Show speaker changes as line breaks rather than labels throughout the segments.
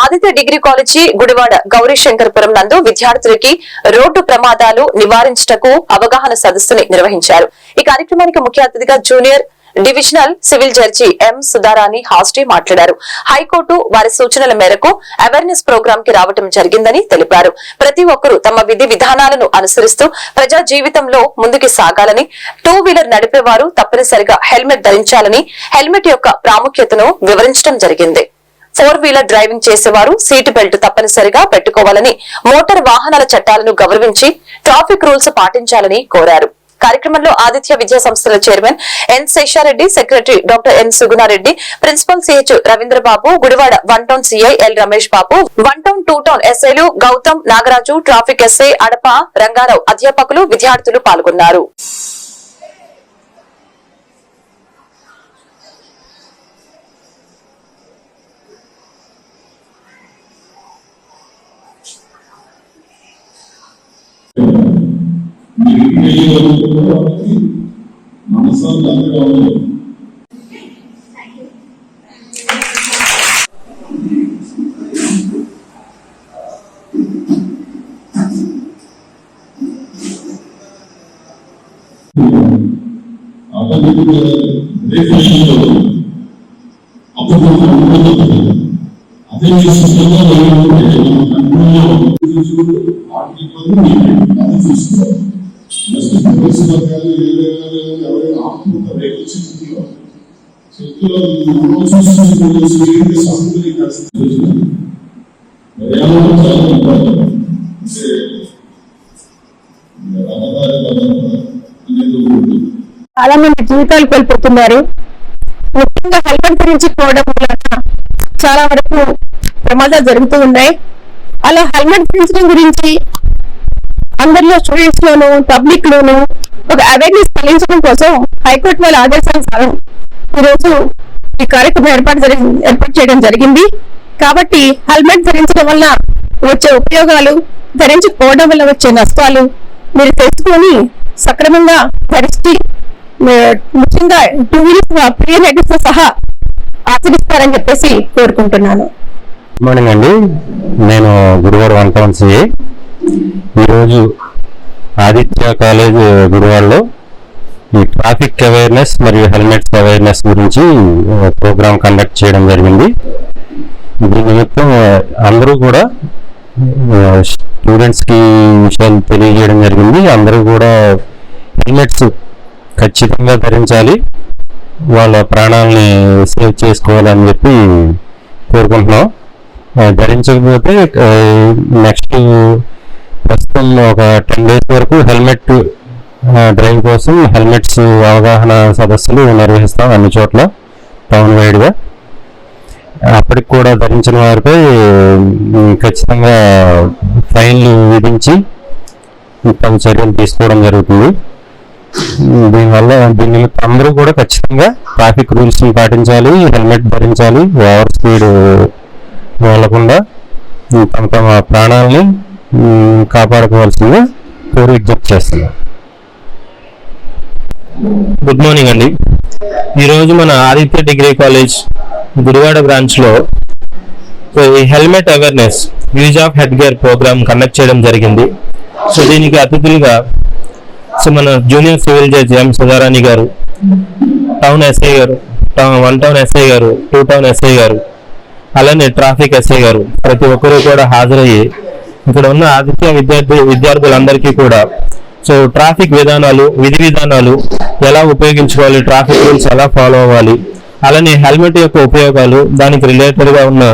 Aditya degree college Gudivada గౌరీశంకరపురం నందు విద్యార్థులకి road ప్రమాదాలు నివారించటకు అవగాహన సదస్సుని నిర్వహించారు. ఈ కార్యక్రమానికి ముఖ్య అతిథిగా junior divisional civil judge M Sudharani హాస్టీ మాట్లాడారు. హైకోర్టు వారి సూచనల మేరకు అవేర్నెస్ ప్రోగ్రామ్ కి రావడం జరిగిందని తెలిపారు. ప్రతి ఒక్కరూ తమ విధి విధానాలను అనుసరిస్తూ ప్రజా జీవితంలో ముందుకు సాగాలని, 2 వీలర్ నడిపేవారు తప్పనిసరిగా హెల్మెట్ ధరించాలని, హెల్మెట్ యొక్క ప్రాముఖ్యతను వివరించడం జరిగింది. 4 వీలర్ డ్రైవింగ్ చేసేవారు సీటు బెల్ట్ తప్పనిసరిగా పెట్టుకోవాలని, మోటార్ వాహనాల చట్టాలను గౌరవించి ట్రాఫిక్ రూల్స్ పాటించాలని కోరారు. కార్యక్రమంలో ఆదిత్య విద్యా సంస్థల chairman N Seshareddy, secretary doctor N Sugunareddy, principal CH Ravindrababu, Gudivada 1 town CI L Ramesh Babu, 1 town 2 town ఎస్ఐలు గౌతమ్, నాగరాజు, ట్రాఫిక్ ఎస్ఐ అడప రంగారావు, అధ్యాపకులు, విద్యార్థులు పాల్గొన్నారు.
చాలా మంది జీవితాలు కోల్పోతున్నారు. ముఖ్యంగా హెల్మెట్ గురించి పోవడం వల్ల చాలా వరకు ప్రమాదాలు జరుగుతూ ఉన్నాయి. అలా హెల్మెట్ ధరించడం గురించి అందరిలో స్టూడెంట్స్ లోను పబ్లిక్ లోను ఒక అవేర్నెస్ కలిగించడం కోసం హైకోర్టు వాళ్ళ ఆదేశానుసారం ఈరోజు ఈ కార్యక్రమం ఏర్పాటు చేయడం జరిగింది. కాబట్టి హెల్మెట్ ధరించడం వల్ల వచ్చే ఉపయోగాలు, ధరించకపోవడం వల్ల వచ్చే నష్టాలు మీరు తెలుసుకొని సక్రమంగా ధరించి ముఖ్యంగా 2 వీలర్స్ ప్రియ నటితో సహా ఆచరిస్తారని చెప్పేసి కోరుకుంటున్నాను.
గుడ్ మార్నింగ్ అండి. నేను గుడివాడ 1 టౌన్ సిఐ. ఈరోజు ఆదిత్య కాలేజ్ గుడివాడలో ఈ ట్రాఫిక్ అవేర్నెస్ మరియు హెల్మెట్స్ అవేర్నెస్ గురించి ప్రోగ్రామ్ కండక్ట్ చేయడం జరిగింది. దీని నిమిత్తం అందరూ కూడా స్టూడెంట్స్కి విషయాలు తెలియజేయడం జరిగింది. అందరూ కూడా హెల్మెట్స్ ఖచ్చితంగా ధరించాలి, వాళ్ళ ప్రాణాలని సేవ్ చేసుకోవాలని చెప్పి కోరుకుంటున్నాం. ధరించకపోతే నెక్స్ట్ ప్రస్తుతం ఒక 10 days వరకు హెల్మెట్ డ్రైవ్ కోసం హెల్మెట్స్ అవగాహన సదస్సులు నిర్వహిస్తాం అన్ని చోట్ల టౌన్ వైడ్గా. అప్పటికి కూడా ధరించిన వారిపై ఖచ్చితంగా ఫైన్లు విధించి తగు చర్యలు తీసుకోవడం జరుగుతుంది. దీని నిమిత్తం అందరూ కూడా ఖచ్చితంగా ట్రాఫిక్ రూల్స్ని పాటించాలి, హెల్మెట్ ధరించాలి, ఓవర్ స్పీడ్ వెళ్ళకుండా తమ ప్రాణాలని కాపాడుకోవాల్సిందిగా విజ్ఞప్తి చేస్తున్నాం.
గుడ్ మార్నింగ్ అండి. ఈరోజు మన ఆదిత్య డిగ్రీ కాలేజ్ గుడివాడ బ్రాంచ్లో ఈ helmet awareness use of head gear program conduct చేయడం జరిగింది. సో దీనికి అతిథులుగా మన junior civil judge M Sudharani garu, town SI గారు, 1 టౌన్ ఎస్ఐ గారు, 2 టౌన్ ఎస్ఐ గారు, అలానే ట్రాఫిక్ ఎస్ఐ గారు ప్రతి ఒక్కరూ కూడా హాజరయ్యి ఇక్కడ ఉన్న ఆదిత్య విద్యార్థులందరికీ కూడా సో ట్రాఫిక్ విధానాలు, విధి విధానాలు ఎలా ఉపయోగించుకోవాలి, ట్రాఫిక్ రూల్స్ ఎలా ఫాలో అవ్వాలి, అలానే హెల్మెట్ యొక్క ఉపయోగాలు, దానికి రిలేటెడ్గా ఉన్న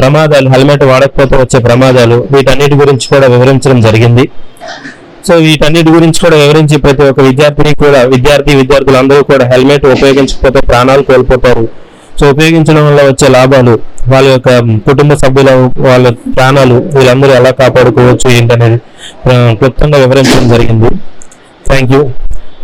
ప్రమాదాలు, హెల్మెట్ వాడకపోతే వచ్చే ప్రమాదాలు, వీటన్నిటి గురించి కూడా వివరించడం జరిగింది. సో వీటన్నిటి గురించి కూడా వివరించి ప్రతి ఒక్క విద్యార్థులందరూ కూడా హెల్మెట్ ఉపయోగించకపోతే ప్రాణాలు కోల్పోతారు. సో ఉపయోగించడం వల్ల వచ్చే లాభాలు, వాళ్ళ యొక్క కుటుంబ సభ్యుల వాళ్ళ ప్రాణాలు వీళ్ళందరూ ఎలా కాపాడుకోవచ్చు ఏంటనేది క్లుప్తంగా వివరించడం జరిగింది. Thank you.